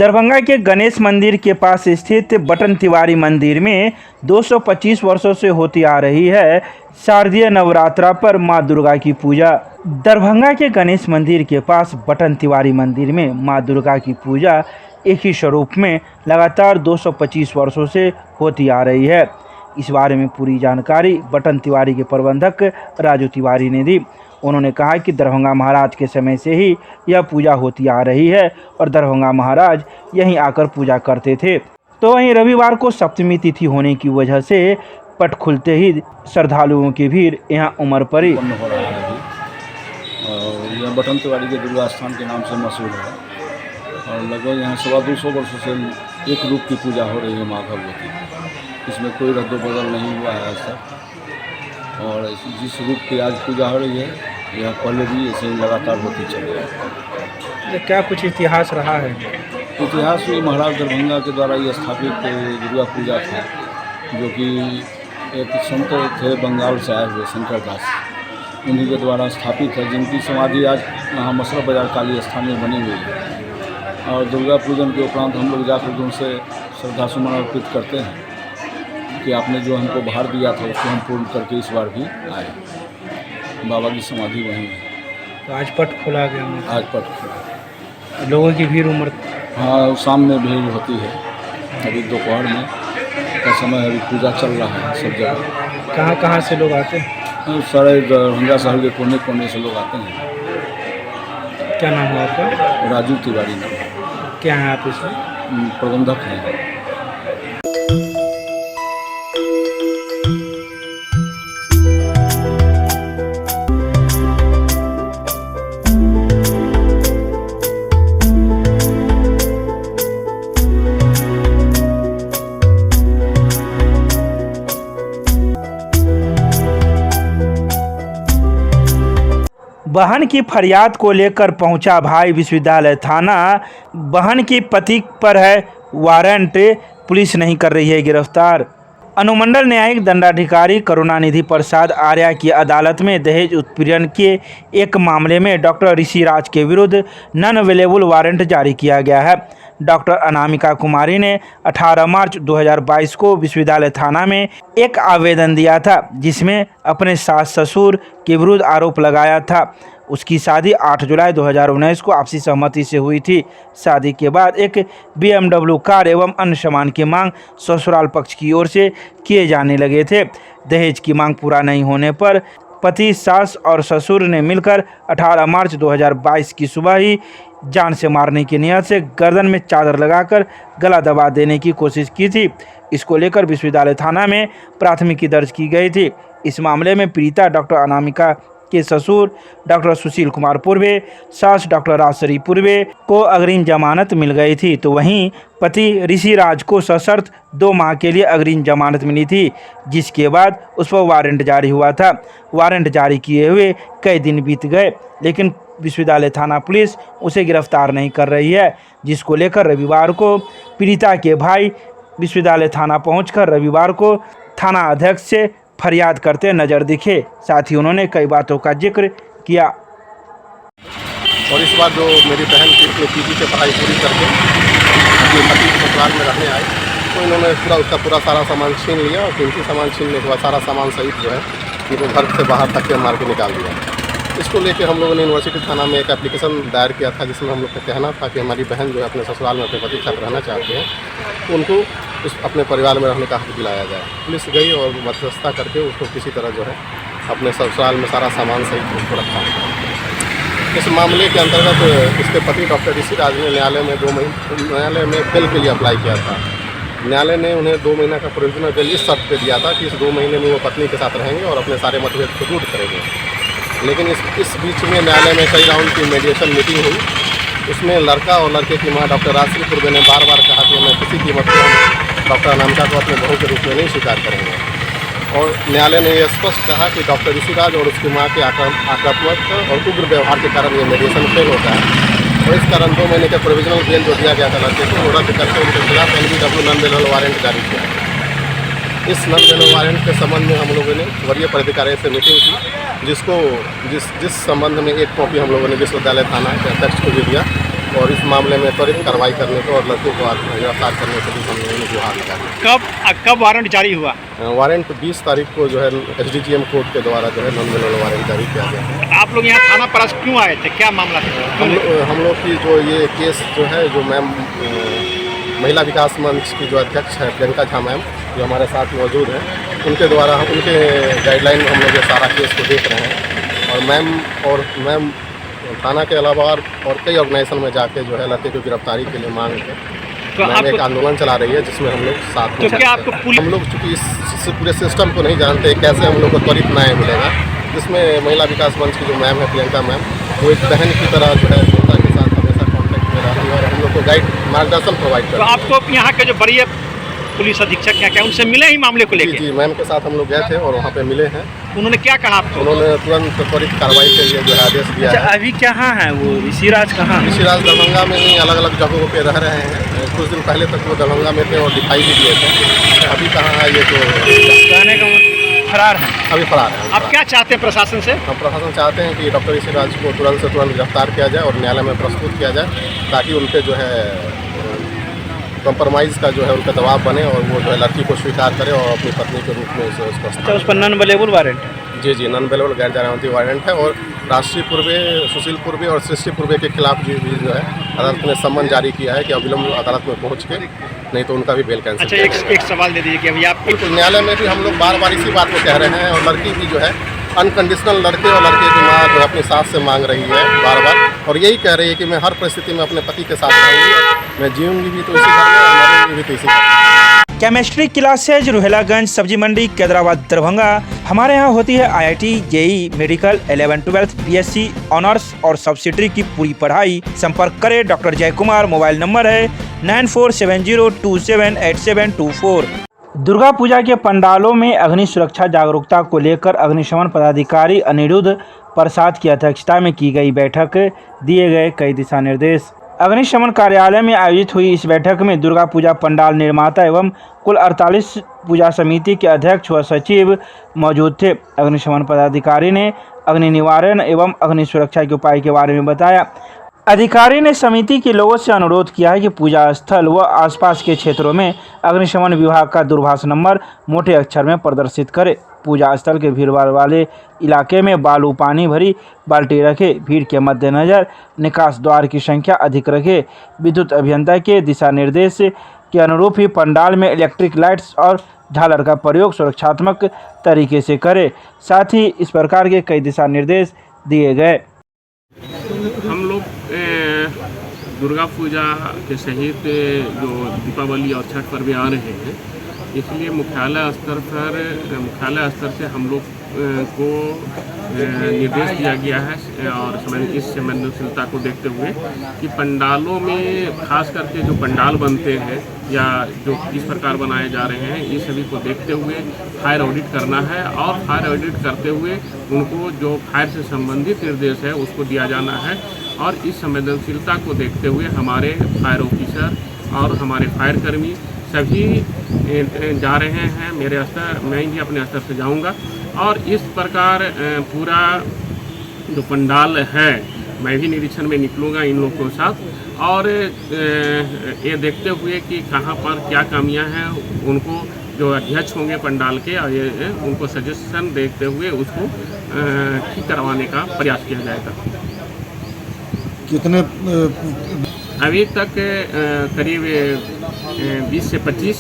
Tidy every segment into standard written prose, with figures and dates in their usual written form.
दरभंगा के गणेश मंदिर के पास स्थित बटन तिवारी मंदिर में 225 वर्षों से होती आ रही है शारदीय नवरात्रा पर मां दुर्गा की पूजा। दरभंगा के गणेश मंदिर के पास बटन तिवारी मंदिर में मां दुर्गा की पूजा एक ही स्वरूप में लगातार 225 वर्षों से होती आ रही है। इस बारे में पूरी जानकारी बटन तिवारी के प्रबंधक राजू तिवारी ने दी। उन्होंने कहा कि दरभंगा महाराज के समय से ही यह पूजा होती आ रही है और दरभंगा महाराज यहीं आकर पूजा करते थे। तो वहीं रविवार को सप्तमी तिथि होने की वजह से पट खुलते ही श्रद्धालुओं की भीड़ यहां उमड़ पड़ी। हो रहा है अभी और यह बटन तिवारी के दुर्गा स्थान के नाम से मशहूर है और लगभग यहाँ 225 वर्षों से एक रूप की पूजा हो रही है माँ भगवती। इसमें कोई रद्दोबदल नहीं हुआ है आज तक और जिस रूप की आज पूजा हो रही है यह पहले भी ऐसे ही लगातार होती चली है। क्या कुछ इतिहास रहा है? इतिहास में महाराज दरभंगा के द्वारा ये स्थापित दुर्गा पूजा था, जो कि एक संत थे बंगाल से आए हुए शंकर दास, उन्हीं के द्वारा स्थापित है, जिनकी समाधि आज यहाँ मसरफ बाजार काली स्थान में बनी हुई है। और दुर्गा पूजन के उपरांत हम लोग जाकर उनसे श्रद्धा सुमन अर्पित करते हैं कि आपने जो हमको भार दिया था उसको हम पूर्ण करके इस बार भी आए। बाबा की समाधि वहीं है। तो आज पट खुला गया? आज पट खुला। लोगों की भीड़ उमड़? हाँ, शाम में भीड़ होती है। अभी दोपहर में का समय अभी पूजा चल रहा है सब जगह। कहाँ कहाँ से लोग आते हैं? सारे दरभंगा शहर के कोने कोने से लोग आते हैं। क्या नाम है आपका? राजू तिवारी नाम है। क्या है आप इसमें? प्रबंधक हैं। बहन की फरियाद को लेकर पहुंचा भाई विश्वविद्यालय थाना। बहन की पति पर है वारंट, पुलिस नहीं कर रही है गिरफ्तार। अनुमंडल न्यायिक दंडाधिकारी करुणानिधि प्रसाद आर्या की अदालत में दहेज उत्पीड़न के एक मामले में डॉक्टर ऋषिराज के विरुद्ध नॉन अवेलेबल वारंट जारी किया गया है। डॉक्टर अनामिका कुमारी ने 18 मार्च 2022 को विश्वविद्यालय थाना में एक आवेदन दिया था, जिसमें अपने सास ससुर के विरुद्ध आरोप लगाया था। उसकी शादी 8 जुलाई 2019 को आपसी सहमति से हुई थी। शादी के बाद एक BMW कार एवं अन्य सामान की मांग ससुराल पक्ष की ओर से किए जाने लगे थे। दहेज की मांग पूरा नहीं होने पर पति, सास और ससुर ने मिलकर 18 मार्च 2022 की सुबह ही जान से मारने की नियत से गर्दन में चादर लगाकर गला दबा देने की कोशिश की थी। इसको लेकर विश्वविद्यालय थाना में प्राथमिकी दर्ज की गई थी। इस मामले में पीड़िता डॉक्टर अनामिका के ससुर डॉक्टर सुशील कुमार पूर्वे, सास डॉक्टर राजश्री पूर्वे को अग्रिम जमानत मिल गई थी, तो वहीं पति ऋषिराज को सशर्त 2 माह के लिए अग्रिम जमानत मिली थी, जिसके बाद उस पर वारंट जारी हुआ था। वारंट जारी किए हुए कई दिन बीत गए, लेकिन विश्वविद्यालय थाना पुलिस उसे गिरफ्तार नहीं कर रही है, जिसको लेकर रविवार को पीड़िता के भाई विश्वविद्यालय थाना पहुंचकर रविवार को थाना अध्यक्ष से फरियाद करते नजर दिखे। साथ ही उन्होंने कई बातों का जिक्र किया। और इस बार जो मेरी बहन की अपने पीजी से पढ़ाई पूरी करके अपने पति के ससुराल में रहने आई, तो इन्होंने उसका पूरा सारा सामान छीन लिया और कीमती सामान छीनने के बाद सारा सामान सहित जो है इनको घर से बाहर तक के मार के निकाल दिया। इसको लेकर हम लोगों ने यूनिवर्सिटी थाना में एक एप्लीकेशन दायर किया था, जिसमें हम लोग का कहना था कि हमारी बहन जो है अपने ससुराल में अपने पति के साथ रहना चाहते हैं, तो उनको अपने परिवार में रहने का हक दिलाया जाए। पुलिस गई और मध्यस्थता करके उसको किसी तरह जो है अपने ससुराल में सारा सामान सहित उसको रखा। इस मामले के अंतर्गत इसके पति डॉक्टर ऋषिराज ने न्यायालय में बेल के लिए अप्लाई किया था। न्यायालय ने उन्हें 2 महीना का प्रोविजनल बेल इस शर्त पे दिया था कि इस 2 महीने में वो पत्नी के साथ रहेंगे और अपने सारे मतभेद को दूर करेंगे। लेकिन इस बीच में न्यायालय में कई राउंड की मीडिएशन मीटिंग हुई। उसमें लड़का और लड़के की मां डॉक्टर राजश्री पूर्वे ने बार बार कहा कि हमें किसी कीमत पर डॉक्टर अनामिका को अपने बहू के रूप में नहीं स्वीकार करेंगे। और न्यायालय ने यह स्पष्ट कहा कि डॉक्टर ऋषिराज और उसकी मां के आक्रामक और उग्र व्यवहार के कारण ये मीडिएशन फेल होता है और इस कारण 2 महीने के प्रोविजनल बेल जो दिया गया था लड़के को रद्द करके उनके खिलाफ NBW नॉन अवेलेबल वारंट जारी किया। इस नॉन अवेलेबल वारंट के संबंध में हम लोगों ने वरीय पदाधिकारी से मीटिंग की, जिस संबंध में एक कॉपी हम लोगों ने विश्वविद्यालय थाना के अध्यक्ष को भी दिया और इस मामले में त्वरित कार्रवाई करने को और लड़के को गिरफ्तार करने के लिए हम लोगों ने गुहार लगाई। कब वारंट जारी हुआ? वारंट 20 तारीख को जो है SDGM कोर्ट के द्वारा जो है नॉन बेलेबल वारंट जारी किया गया है। आप लोग यहाँ थाना परस क्यों आए थे, क्या मामला था? हम लोग की जो ये केस जो है, जो मैम महिला विकास मंच की जो अध्यक्ष है प्रियंका झा मैम, जो हमारे साथ मौजूद हैं, उनके द्वारा उनके गाइडलाइन में हम लोग ये सारा केस को देख रहे हैं। और मैम थाना के अलावा और कई ऑर्गेनाइजेशन में जाके जो है लड़के की गिरफ्तारी के लिए मांग है। तो मैम एक आंदोलन चला रही है जिसमें हम लोग साथ में। तो क्या आपको हम लोग चूँकि इस पूरे सिस्टम को नहीं जानते कैसे हम लोग को त्वरित न्याय मिलेगा, जिसमें महिला विकास मंच की जो मैम है प्रियंका मैम, वो एक बहन की तरह जो है जनता के साथ हमेशा कॉन्टैक्ट में रहती है और हम लोग को गाइड मार्गदर्शन प्रोवाइड करती है। तो आपको यहाँ के जो बड़ी पुलिस अधीक्षक क्या उनसे मिले ही मामले को लेकर? जी, मैम के साथ हम लोग गए थे और वहाँ पे मिले हैं। उन्होंने क्या कहा आपको? उन्होंने तुरंत त्वरित कार्रवाई के लिए जो है आदेश दिया है। अभी कहाँ है वो ऋषिराज कहाँ? ऋषिराज दरभंगा में ही अलग अलग जगहों पे रह रहे हैं। कुछ दिन पहले तक वो दरभंगा में थे और दिखाई भी दिए थे। अभी कहाँ है ये तो कहने का फरार है, अभी फरार है। आप क्या चाहते हैं प्रशासन से? हम प्रशासन चाहते हैं कि डॉक्टर ऋषिराज को तुरंत से तुरंत गिरफ्तार किया जाए और न्यायालय में प्रस्तुत किया जाए, ताकि उन पर जो है कंप्रोमाइज़ का जो है उनका दबाव बने और वो जो है लड़की को स्वीकार करे और अपनी पत्नी के रूप में उसको उस पर नॉन अवेलेबल वारंट? जी, नॉन अवेलेबल गैर जमानती वारंट है। और राष्ट्रीय पूर्वे, सुशील पूर्वे और सृष्टि पूर्वे के खिलाफ भी जो है अदालत ने सम्मन जारी किया है कि अविलंब अदालत में पहुँच के, नहीं तो उनका भी बेल कैंसिल। अच्छा, एक सवाल दे दीजिए कि अभी आप बिल्कुल न्यायालय में भी हम लोग बार बार इसी बात को कह रहे हैं और लड़की भी जो है अनकंडीशनल लड़के और लड़के की माँ जो अपनी सास से मांग रही है बार बार, और यही कह रही है कि मैं हर परिस्थिति में अपने पति के साथ रहूँगी और मैं जीऊँगी भी तो इसी घर में और मरूँगी भी तो इसी घर में। केमिस्ट्री क्लासेज रुहेलागंज सब्जी मंडी कैदराबाद दरभंगा। हमारे यहाँ होती है IIT, JEE, medical, 11, 12, BSc honours और सब्सिडरी की पूरी पढ़ाई। संपर्क करें डॉक्टर जय कुमार। मोबाइल नंबर है 9470278724। दुर्गा पूजा के पंडालों में अग्नि सुरक्षा जागरूकता को लेकर अग्निशमन पदाधिकारी अनिरुद्ध प्रसाद की अध्यक्षता में की गई बैठक, दिए गए कई दिशा निर्देश। अग्निशमन कार्यालय में आयोजित हुई इस बैठक में दुर्गा पूजा पंडाल निर्माता एवं कुल 48 पूजा समिति के अध्यक्ष व सचिव मौजूद थे। अग्निशमन पदाधिकारी ने अग्नि निवारण एवं अग्नि सुरक्षा के उपाय के बारे में बताया। अधिकारी ने समिति के लोगों से अनुरोध किया है कि पूजा स्थल व आसपास के क्षेत्रों में अग्निशमन विभाग का दूरभाष नंबर मोटे अक्षर में प्रदर्शित करे। पूजा स्थल के भीड़भाड़ वाले इलाके में बालू पानी भरी बाल्टी रखे। भीड़ के मद्देनज़र निकास द्वार की संख्या अधिक रखे। विद्युत अभियंता के दिशा निर्देश के अनुरूप ही पंडाल में इलेक्ट्रिक लाइट्स और झालर का प्रयोग सुरक्षात्मक तरीके से करे। साथ ही इस प्रकार के कई दिशा निर्देश दिए गए। हम लोग दुर्गा पूजा के सहित जो दीपावली और छठ पर्व आ रहे हैं, इसलिए मुख्यालय स्तर से हम लोग को निर्देश दिया गया है और इस संवेदनशीलता को देखते हुए कि पंडालों में खास करके जो पंडाल बनते हैं या जो इस प्रकार बनाए जा रहे हैं, ये सभी को देखते हुए फायर ऑडिट करना है और फायर ऑडिट करते हुए उनको जो फायर से संबंधित निर्देश है उसको दिया जाना है। और इस संवेदनशीलता को देखते हुए हमारे फायर ऑफिसर और हमारे फायर कर्मी सभी जा रहे हैं। मैं भी अपने स्तर से जाऊंगा और इस प्रकार पूरा जो पंडाल है मैं भी निरीक्षण में निकलूँगा इन लोगों के साथ और ये देखते हुए कि कहाँ पर क्या कमियां हैं उनको जो अध्यक्ष होंगे पंडाल के और ये उनको सजेशन देखते हुए उसको ठीक करवाने का प्रयास किया जाएगा। कितने अभी तक करीब 20 से 25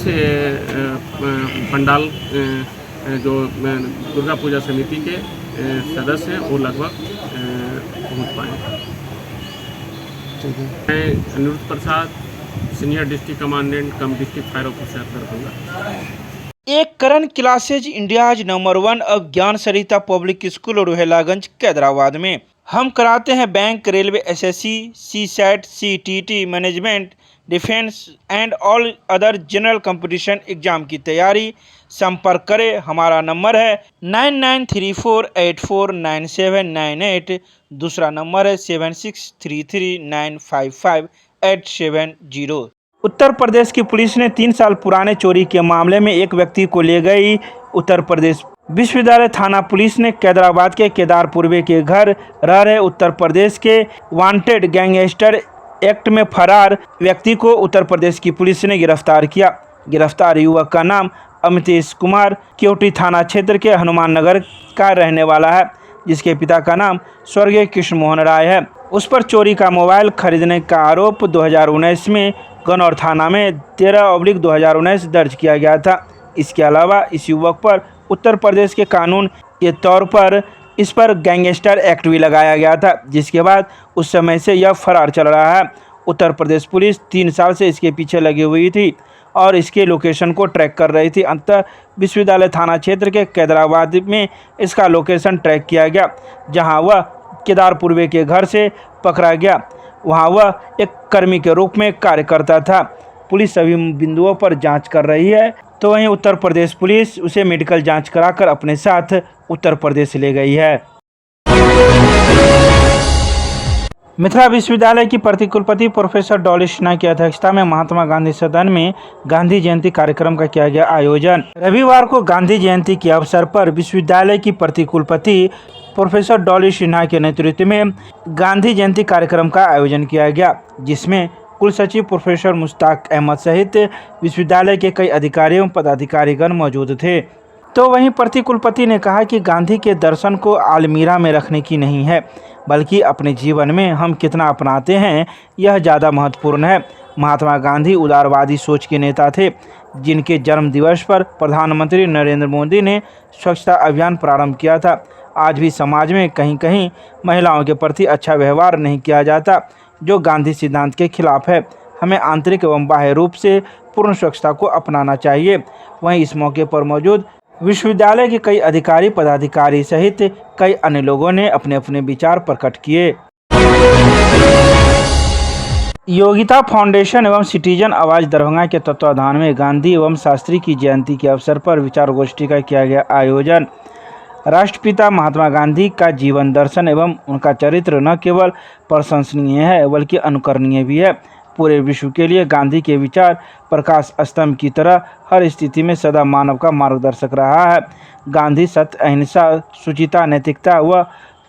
पंडाल जो दुर्गा पूजा समिति के सदस्य हैं वो लगभग पहुंच पाए। मैं अनिरुद्ध प्रसाद, सीनियर डिस्ट्रिक्ट कमांडेंट कम डिस्ट्रिक्ट फायर ऑफिसर दरभंगा। एक करण क्लासेज इंडियाज नंबर 1 अब ज्ञान सरिता पब्लिक स्कूल रुहेलागंज कैदराबाद में हम कराते हैं bank, railway, SSC, CSAT, CTT, management, defence and all other general competition exam की तैयारी। संपर्क करें। हमारा नंबर है 9934849798। दूसरा नंबर है 7633955870। उत्तर प्रदेश की पुलिस ने 3 साल पुराने चोरी के मामले में एक व्यक्ति को ले गई। उत्तर प्रदेश विश्वविद्यालय थाना पुलिस ने कैदराबाद के केदार पूर्वे के घर रह रहे उत्तर प्रदेश के वांटेड गैंगस्टर एक्ट में फरार व्यक्ति को उत्तर प्रदेश की पुलिस ने गिरफ्तार किया। गिरफ्तार युवक का नाम अमितेश कुमार केवटी थाना क्षेत्र के हनुमान नगर का रहने वाला है, जिसके पिता का नाम स्वर्गीय कृष्ण मोहन राय है। उस पर चोरी का मोबाइल खरीदने का आरोप 2019 में गन्नौर थाना में 13/2019 दर्ज किया गया था। इसके अलावा इस युवक पर उत्तर प्रदेश के कानून के तौर पर इस पर गैंगस्टर एक्ट भी लगाया गया था, जिसके बाद उस समय से यह फरार चल रहा है। उत्तर प्रदेश पुलिस 3 साल से इसके पीछे लगी हुई थी और इसके लोकेशन को ट्रैक कर रही थी। अंततः विश्वविद्यालय थाना क्षेत्र के कैदराबाद में इसका लोकेशन ट्रैक किया गया, जहां वह केदार पूर्वे के घर से पकड़ा गया। वहां वह एक कर्मी के रूप में कार्य करता था। पुलिस सभी बिंदुओं पर जांच कर रही है, तो वहीं उत्तर प्रदेश पुलिस उसे मेडिकल जांच कराकर अपने साथ उत्तर प्रदेश ले गई है। मिथिला विश्वविद्यालय की प्रतिकुलपति प्रोफेसर डॉली सिन्हा की अध्यक्षता में महात्मा गांधी सदन में गांधी जयंती कार्यक्रम का किया गया आयोजन। रविवार को गांधी जयंती के अवसर पर विश्वविद्यालय की प्रतिकुलपति प्रोफेसर डॉली सिन्हा के नेतृत्व में गांधी जयंती कार्यक्रम का आयोजन किया गया, जिसमें कुल सचिव प्रोफेसर मुश्ताक अहमद सहित विश्वविद्यालय के कई अधिकारी एवं पदाधिकारीगण मौजूद थे। तो वहीं प्रतिकुलपति ने कहा कि गांधी के दर्शन को अलमीरा में रखने की नहीं है, बल्कि अपने जीवन में हम कितना अपनाते हैं यह ज़्यादा महत्वपूर्ण है। महात्मा गांधी उदारवादी सोच के नेता थे, जिनके जन्म दिवस पर प्रधानमंत्री नरेंद्र मोदी ने स्वच्छता अभियान प्रारंभ किया था। आज भी समाज में कहीं कहीं महिलाओं के प्रति अच्छा व्यवहार नहीं किया जाता, जो गांधी सिद्धांत के खिलाफ है। हमें आंतरिक एवं बाह्य रूप से पूर्ण स्वच्छता को अपनाना चाहिए। वहीं इस मौके पर मौजूद विश्वविद्यालय के कई अधिकारी पदाधिकारी सहित कई अन्य लोगों ने अपने अपने विचार प्रकट किए। योगिता फाउंडेशन एवं सिटीजन आवाज दरभंगा के तत्वाधान में गांधी एवं शास्त्री की जयंती के अवसर पर विचार गोष्ठी का किया गया आयोजन। राष्ट्रपिता महात्मा गांधी का जीवन दर्शन एवं उनका चरित्र न केवल प्रशंसनीय है बल्कि अनुकरणीय भी है। पूरे विश्व के लिए गांधी के विचार प्रकाश स्तंभ की तरह हर स्थिति में सदा मानव का मार्गदर्शक रहा है। गांधी सत्य, अहिंसा, शुचिता, नैतिकता व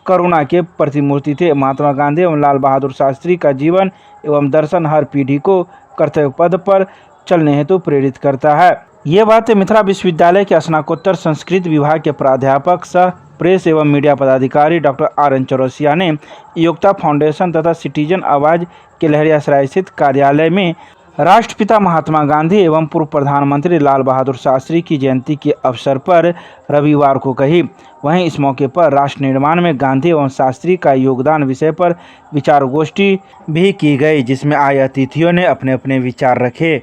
करुणा के प्रतिमूर्ति थे। महात्मा गांधी एवं लाल बहादुर शास्त्री का जीवन एवं दर्शन हर पीढ़ी को कर्तव्य पद पर चलने हेतु प्रेरित करता है। ये बातें मिथिला विश्वविद्यालय के स्नातकोत्तर संस्कृत विभाग के प्राध्यापक सह प्रेस एवं मीडिया पदाधिकारी डॉक्टर RN चौरसिया ने योगिता फाउंडेशन तथा सिटीजन आवाज के लहरियासराय स्थित कार्यालय में राष्ट्रपिता महात्मा गांधी एवं पूर्व प्रधानमंत्री लाल बहादुर शास्त्री की जयंती के अवसर पर रविवार को कही। वहीं इस मौके पर राष्ट्र निर्माण में गांधी एवं शास्त्री का योगदान विषय पर विचार गोष्ठी भी की गई, जिसमें आए अतिथियों ने अपने अपने विचार रखे।